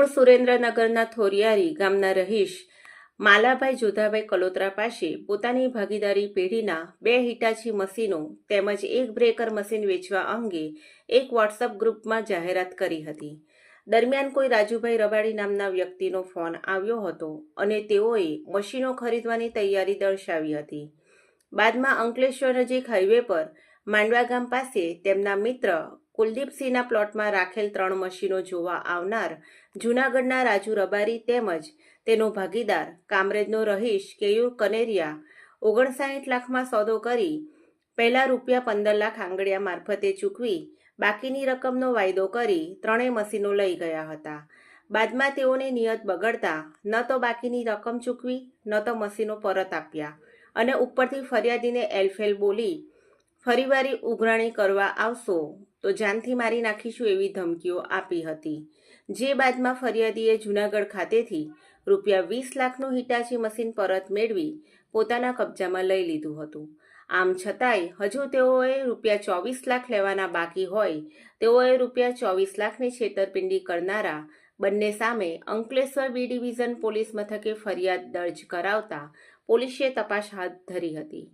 મૂળ સુરેન્દ્રનગરના થોરિયારી ગામના રહીશ માલાભાઈ જોધાભાઈ કલોત્રા પાસે પોતાની ભાગીદારી પેઢીના 2 હિટાચી મશીનો તેમજ એક બ્રેકર મશીન વેચવા અંગે એક વોટ્સઅપ ગ્રુપમાં જાહેરાત કરી હતી. દરમિયાન કોઈ રાજુભાઈ રબાડી નામના વ્યક્તિનો ફોન આવ્યો હતો અને તેઓએ મશીનો ખરીદવાની તૈયારી દર્શાવી હતી. બાદમાં અંકલેશ્વર નજીક હાઈવે પર માંડવા ગામ પાસે તેમના મિત્ર કુલદીપસિંહના પ્લોટમાં રાખેલ 3 મશીનો જોવા આવનાર જૂનાગઢના રાજુ રબારી તેમજ તેનો ભાગીદાર કામરેજનો રહીશ કેયુર કનેરિયા 59 લાખમાં સોદો કરી પહેલા ₹15 લાખ આંગડિયા મારફતે ચૂકવી બાકીની રકમનો વાયદો કરી 3 મશીનો લઈ ગયા હતા. બાદમાં તેઓની નિયત બગડતા ન તો બાકીની રકમ ચૂકવી ન તો મશીનો પરત આપ્યા અને ઉપરથી ફરિયાદીને એલફેલ બોલી ફરીવારી ઉઘરાણી કરવા આવશો તો જાનથી મારી નાખીશું એવી ધમકીઓ આપી હતી. જે બાદમાં ફરિયાદીએ જૂનાગઢ ખાતેથી ₹20 લાખનું હિટાચી મશીન પરત મેળવી પોતાના કબજામાં લઈ લીધું હતું. આમ છતાંય હજુ તેઓએ ₹24 લાખ લેવાના બાકી હોય તેઓએ ₹24 લાખની છેતરપિંડી કરનારા બંને સામે અંકલેશ્વર બી ડિવિઝન પોલીસ મથકે ફરિયાદ દર્જ કરાવતા પોલીસે તપાસ હાથ ધરી હતી.